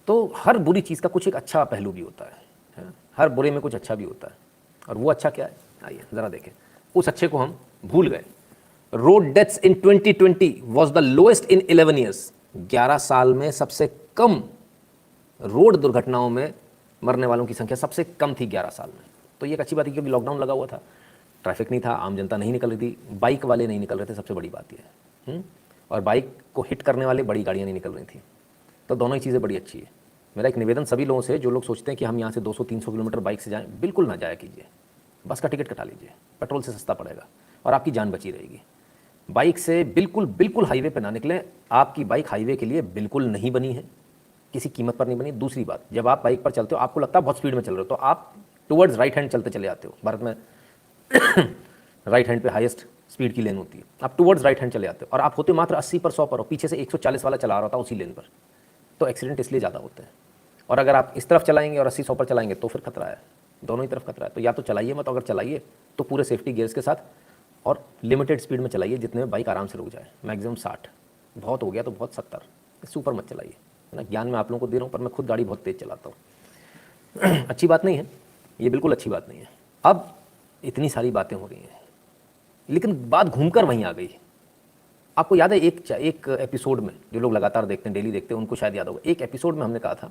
तो हर बुरी चीज़ का कुछ एक अच्छा पहलू भी होता है, हर बुरे में कुछ अच्छा भी होता है। और वो अच्छा क्या है, आइए ज़रा देखें। उस अच्छे को हम भूल गए। Road deaths in 2020 was the lowest in 11 years. 11 साल में सबसे कम रोड दुर्घटनाओं में मरने वालों की संख्या सबसे कम थी 11 साल में। तो ये एक अच्छी बात है, क्योंकि लॉकडाउन लगा हुआ था, ट्रैफिक नहीं था, आम जनता नहीं निकल रही थी, बाइक वाले नहीं निकल रहे थे, सबसे बड़ी बात यह है। और बाइक को हिट करने वाले बड़ी गाड़ियाँ नहीं निकल रही थी। तो दोनों ही चीज़ें बड़ी अच्छी है। मेरा एक निवेदन सभी लोगों से, जो लोग सोचते हैं कि हम यहाँ से 200-300 किलोमीटर बाइक से जाएं, बिल्कुल ना जाया कीजिए। बस का टिकट कटा लीजिए, पेट्रोल से सस्ता पड़ेगा और आपकी जान बची रहेगी। बाइक से बिल्कुल हाईवे पे ना निकलें। आपकी बाइक हाईवे के लिए बिल्कुल नहीं बनी है, किसी कीमत पर नहीं बनी। दूसरी बात, जब आप बाइक पर चलते हो, आपको लगता है बहुत स्पीड में चल रहे हो, तो आप टुवर्ड्स राइट हैंड चलते चले आते हो। भारत में राइट हैंड पे हाईएस्ट स्पीड की लेन होती है, आप टुवर्ड्स राइट हैंड चले आते हो और आप होते मात्र 80 पर 100 पर, और पीछे से 140 वाला चला रहा था उसी लेन पर, तो एक्सीडेंट इसलिए ज़्यादा होते हैं। और अगर आप इस तरफ चलाएंगे और 80-100 पर चलाएंगे तो फिर खतरा है, दोनों ही तरफ खतरा है। तो या तो चलाइए मत, अगर चलाइए तो पूरे सेफ्टी गियर्स के साथ और लिमिटेड स्पीड में चलाइए, जितने में बाइक आराम से रुक जाए। मैक्सिमम 60, बहुत हो गया तो बहुत 70, इससे ऊपर मत चलाइए, है ना। ज्ञान मैं आप लोगों को दे रहा हूँ, पर मैं खुद गाड़ी बहुत तेज़ चलाता हूँ। अच्छी बात नहीं है ये, बिल्कुल अच्छी बात नहीं है। अब इतनी सारी बातें हो रही हैं, लेकिन बात घूमकर वहीं आ गई। आपको याद है एक एपिसोड में, जो लोग लगातार देखते हैं, डेली देखते हैं, उनको शायद याद होगा, एक एपिसोड में हमने कहा था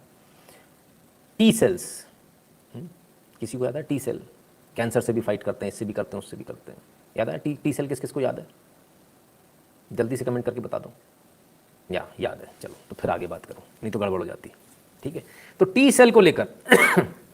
टी सेल्स। किसी को याद है टी सेल? कैंसर से भी फाइट करते हैं, इससे भी करते हैं, उससे भी करते हैं। याद है टी सेल? किस किस को याद है? जल्दी से कमेंट करके बता दो। याद है, चलो तो फिर आगे बात करो, नहीं तो गड़बड़ हो जाती है। ठीक है, तो टी सेल को लेकर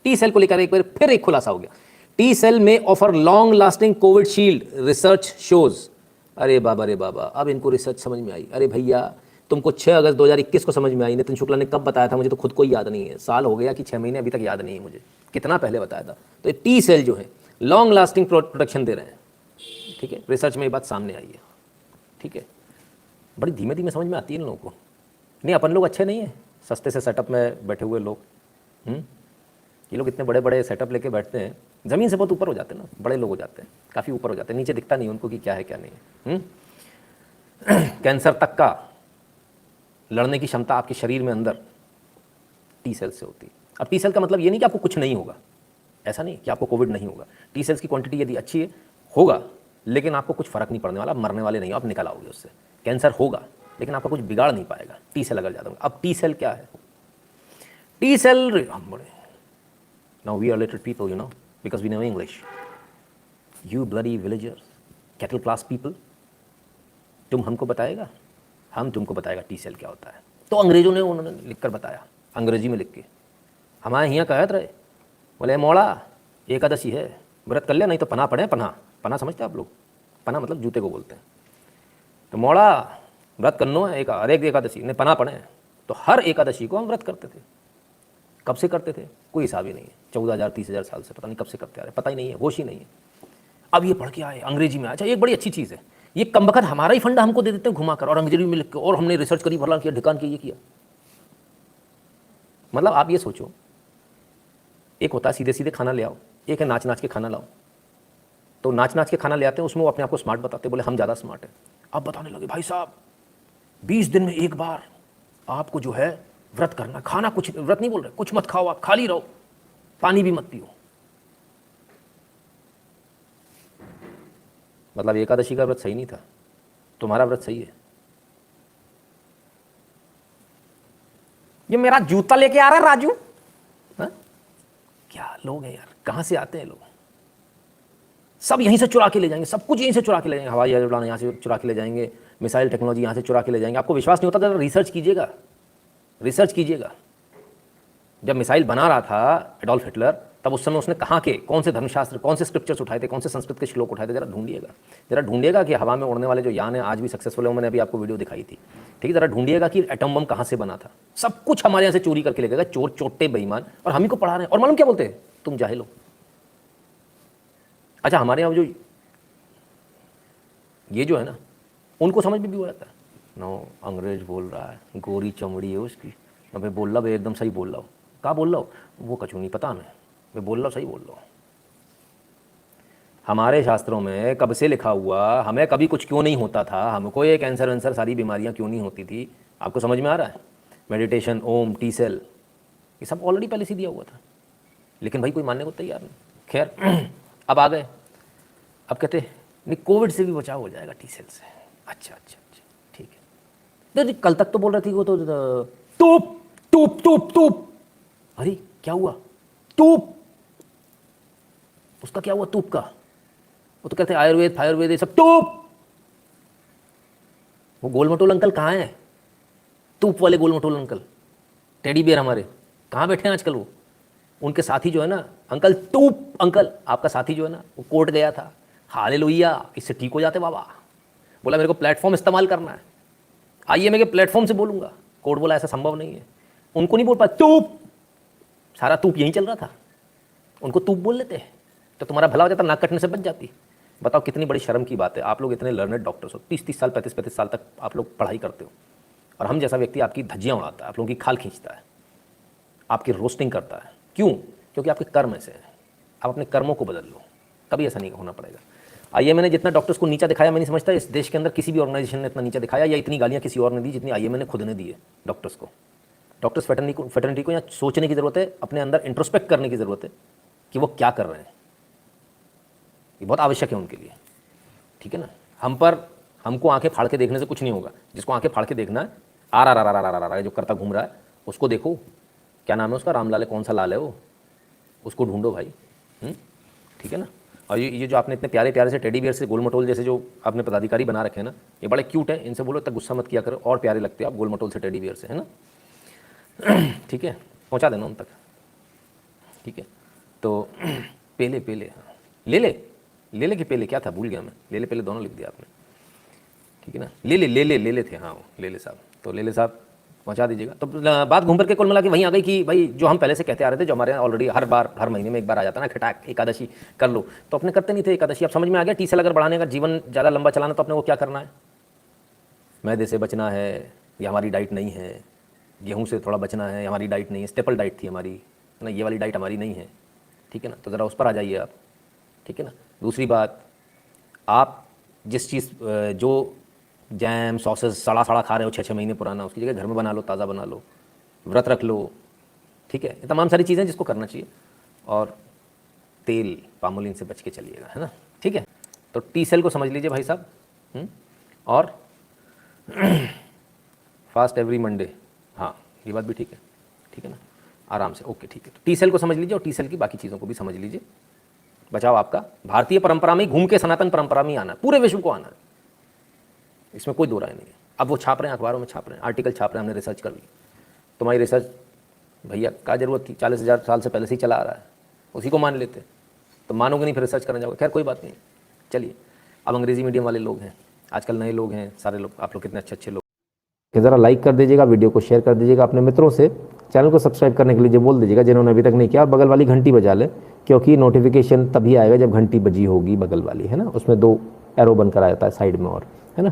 टी सेल को लेकर एक बार फिर एक खुलासा हो गया। टी सेल में offer long lasting Covid shield, research shows. अरे बाबा, अब इनको रिसर्च समझ में आई। अरे भैया, तुमको 6 अगस्त 2021 को समझ में आई, नितिन शुक्ला ने कब बताया था मुझे तो खुद को ही याद नहीं है। साल हो गया कि 6 महीने, अभी तक याद नहीं है मुझे कितना पहले बताया था। तो ये टी सेल जो है लॉन्ग लास्टिंग प्रोटेक्शन दे रहे हैं। ठीक है, रिसर्च में ये बात सामने आई है। ठीक है, बड़ी धीमे धीमे समझ में आती है इन लोगों को। नहीं, अपन लोग अच्छे नहीं हैं, सस्ते से सेटअप में बैठे हुए लोग। ये लोग इतने बड़े बड़े सेटअप लेके बैठते हैं, ज़मीन से बहुत ऊपर हो जाते हैं ना, बड़े लोग हो जाते हैं, काफ़ी ऊपर हो जाते हैं, नीचे दिखता नहीं उनको कि क्या है क्या नहीं है। कैंसर तक का लड़ने की क्षमता आपके शरीर में अंदर टी सेल से होती है। अब टी सेल का मतलब ये नहीं कि आपको कुछ नहीं होगा, ऐसा नहीं कि आपको कोविड नहीं होगा। टी सेल्स की क्वांटिटी यदि अच्छी है होगा, लेकिन आपको कुछ फर्क नहीं पड़ने वाला, मरने वाले नहीं हो, आप निकल आओगे उससे। कैंसर होगा लेकिन आपका कुछ बिगाड़ नहीं पाएगा, टी सेल अगर ज़्यादा होगा। अब टी सेल क्या है? T cell, now we are literate people, you know, because we know English. You bloody villagers, cattle class people, तुम हमको बताएगा, हम तुमको बताएगा टी सेल क्या होता है। तो अंग्रेजों ने उन्होंने लिख कर बताया, अंग्रेजी में लिख के। हमारे यहाँ कहत रहे, बोले मोड़ा एकादशी है, व्रत कर ले, नहीं तो पना पड़े। पना समझते आप लोग? पना मतलब जूते को बोलते हैं। तो मोड़ा व्रत करनो है, हर एक एकादशी ने पना पड़े। तो हर एकादशी को हम व्रत करते थे। कब से करते थे कोई हिसाब ही नहीं है, 14,000-30,000 साल से, पता नहीं कब से करते आ रहे, पता ही नहीं है, होश ही नहीं है। अब ये पढ़ के आए अंग्रेजी में। अच्छा, एक बड़ी अच्छी चीज़ है, ये कमबख्त हमारा ही फंडा हमको दे देते हैं घुमाकर, और अंग्रेजी में लिख के, और हमने रिसर्च करी, भरला किया, ढिकान किया, ये किया। मतलब आप ये सोचो, एक होता है सीधे सीधे खाना ले आओ, एक है नाच नाच के खाना लाओ। तो नाच नाच के खाना ले आते हैं, उसमें वो अपने आप को स्मार्ट बताते, बोले हम ज़्यादा स्मार्ट हैं। अब बताने लगे भाई साहब 20 दिन में एक बार आपको जो है व्रत करना, खाना कुछ, व्रत नहीं बोल रहे, कुछ मत खाओ, आप खाली रहो, पानी भी मत पियो। मतलब एकादशी का व्रत सही नहीं था, तुम्हारा व्रत सही है। ये मेरा जूता लेके आ रहा है राजू। हा? क्या लोग हैं यार, कहां से आते हैं लोग? सब यहीं से चुरा के ले जाएंगे, सब कुछ यहीं से चुरा के ले जाएंगे। हवाई जहाज उड़ाना यहाँ से चुरा के ले जाएंगे, मिसाइल टेक्नोलॉजी यहाँ से चुरा के ले जाएंगे। आपको विश्वास नहीं होता तो रिसर्च कीजिएगा, रिसर्च कीजिएगा। जब मिसाइल बना रहा था एडोल्फ हिटलर, तब उस समय उसने कहाँ के कौन से धर्मशास्त्र, कौन से स्क्रिप्चर्स उठाए थे, कौन से संस्कृत के श्लोक उठाए थे, जरा ढूंढिएगा कि हवा में उड़ने वाले जो यान है आज भी सक्सेसफुल है। मैंने अभी आपको वीडियो दिखाई थी, ठीक है। जरा ढूंढिएगा कि एटम बम कहाँ से बना था। सब कुछ हमारे यहाँ से चोरी करके ले गए, चोर चोटे बेईमान, और हम ही को पढ़ा रहे हैं। और मालूम क्या बोलते हैं? तुम जाहिल हो। अच्छा, हमारे यहाँ जो ये जो है ना, उनको समझ में भी हो जाता है। नो, अंग्रेज बोल रहा है, गोरी चमड़ी है उसकी, मैं बोल रहा हूँ एकदम सही बोल रहा हूँ। कहाँ बोल रहा हूँ? वो कछु नहीं पता हमें, मैं बोल रहा हूँ सही बोल रहा हूँ। हमारे शास्त्रों में कब से लिखा हुआ, हमें कभी कुछ क्यों नहीं होता था, हमको ये कैंसर वैंसर सारी बीमारियाँ क्यों नहीं होती थी। आपको समझ में आ रहा है? मेडिटेशन, ओम, टी सेल, ये सब ऑलरेडी पहले से दिया हुआ था, लेकिन भाई कोई मानने को तैयार नहीं। खैर अब आ गए, अब कहते नहीं कोविड से भी बचाव हो जाएगा टी सेल से। अच्छा अच्छा अच्छा ठीक है। तो कल तक तो बोल रही थी वो तो तूप तूप तूप तूप, अरे क्या हुआ तूप, उसका क्या हुआ तूप का? वो तो कहते आयुर्वेद फायुर्वेद ये सब तूप। वो गोल मटोल अंकल कहाँ हैं? तूप वाले गोल मटोल अंकल, टेडी बियर हमारे कहाँ बैठे हैं आजकल? वो उनके साथी जो है ना अंकल तूप अंकल, आपका साथी जो है ना वो कोर्ट गया था, हालेलुया इससे ठीक हो जाते बाबा। बोला मेरे को प्लेटफॉर्म इस्तेमाल करना है, आइए मैं प्लेटफॉर्म से बोलूंगा। कोर्ट बोला ऐसा संभव नहीं है, उनको नहीं बोल पाया तूप, सारा तूप यहीं चल रहा था, उनको तूप बोल लेते हैं तो तुम्हारा भला हो जाता, नाक कटने से बच जाती। बताओ कितनी बड़ी शर्म की बात है। आप लोग इतने लर्नेड डॉक्टर्स हो, 30-30 साल 35-35 साल तक आप लोग पढ़ाई करते हो, और हम जैसा व्यक्ति आपकी धज्जियाँ उड़ाता है, आप लोगों की खाल खींचता है, आपकी रोस्टिंग करता है। क्यों? क्योंकि आपके कर्म ऐसे हैं। आप अपने कर्मों को बदल लो, कभी ऐसा नहीं होना पड़ेगा। आईएमए मैंने जितना डॉक्टर्स को नीचा दिखाया, मैं नहीं समझता इस देश के अंदर किसी भी ऑर्गेनाइजेशन ने इतना नीचा दिखाया या इतनी गालियाँ किसी और ने दी जितनी आईएमए ने खुद ने दी है डॉक्टर्स को। डॉक्टर्स फेटर्निटी को यहाँ सोचने की ज़रूरत है, अपने अंदर इंट्रोस्पेक्ट करने की ज़रूरत है कि वो क्या कर रहे हैं। ये बहुत आवश्यक है उनके लिए, ठीक है ना। हमको आंखें फाड़ के देखने से कुछ नहीं होगा। जिसको आंखें फाड़ के देखना है, आ जो करता घूम रहा है उसको देखो, क्या नाम है उसका, रामलाल है, कौन सा लाल है वो, उसको ढूंढो भाई। ठीक है ना। और ये जो आपने इतने प्यारे प्यारे से टेडी बियर से गोल मटोल जैसे जो आपने पदाधिकारी बना रखे हैं ना, ये बड़े क्यूट है, इनसे बोलो इतना गुस्सा मत किया करो, और प्यारे लगते हो आप गोल मटोल से टेडी बियर से, है ना। ठीक है, पहुंचा देना उन तक, ठीक है। तो पेले पेले, हाँ ले ले कि पेले क्या था, भूल गया मैं, ले ले पेले दोनों लिख दिया आपने, ठीक है ना। ले ले थे, हाँ वो ले ले साहब, तो ले ले साहब पहुंचा दीजिएगा। तो बात घूम फिर के कुल मिला के वहीं आ गई कि भाई जो हम पहले से कहते आ रहे थे, जो हमारे यहाँ ऑलरेडी हर महीने में एक बार आ जाता ना, खटाक एकादशी कर लो, तो अपने करते नहीं थे एकादशी। अब समझ में आ गया टी सेल अगर बढ़ाने का, जीवन ज़्यादा लंबा चलाना, तो अपने को क्या करना है, मैदे से बचना है, ये हमारी डाइट नहीं है, गेहूँ से थोड़ा बचना है, हमारी डाइट नहीं है, स्टेपल डाइट थी हमारी, है ना, ये वाली डाइट हमारी नहीं है, ठीक है ना। तो ज़रा उस पर आ जाइए आप, ठीक है ना। दूसरी बात, आप जिस चीज़ जो जैम सॉसेस सड़ा खा रहे हो 6-6 महीने पुराना, उसकी जगह घर में बना लो, ताज़ा बना लो, व्रत रख लो, ठीक है। ये तमाम सारी चीज़ें जिसको करना चाहिए, और तेल पामोलिन से बच के चलिएगा, है ना, ठीक है। तो टी सेल को समझ लीजिए भाई साहब, और फास्ट एवरी मंडे, हाँ ये बात भी ठीक है ना, आराम से, ओके ठीक है। तो टी सेल को समझ लीजिए और टी सेल की बाकी चीज़ों को भी समझ लीजिए। बचाव आपका भारतीय परंपरा में घूम के सनातन परंपरा में आना है, पूरे विश्व को आना है, इसमें कोई दो राय नहीं है। अब वो छाप रहे हैं, अखबारों में छाप रहे हैं, आर्टिकल छाप रहे हैं, हमने रिसर्च कर ली। तुम्हारी रिसर्च भैया क्या ज़रूरत थी, 40,000 साल से पहले से ही चला आ रहा है, उसी को मान लेते, तो मानोगे नहीं फिर रिसर्च करने जाओगे। खैर कोई बात नहीं, चलिए। अब अंग्रेजी मीडियम वाले लोग हैं, आजकल नए लोग हैं सारे लोग, आप लोग कितने अच्छे लोग, ज़रा लाइक कर दीजिएगा, वीडियो को शेयर कर दीजिएगा अपने मित्रों से, चैनल को सब्सक्राइब करने के लिए बोल दीजिएगा जिन्होंने अभी तक नहीं किया, और बगल वाली घंटी बजा लें, क्योंकि नोटिफिकेशन तभी आएगा जब घंटी बजी होगी बगल वाली, है ना, उसमें 2 एरो बनकर आ जाता है साइड में, और है ना।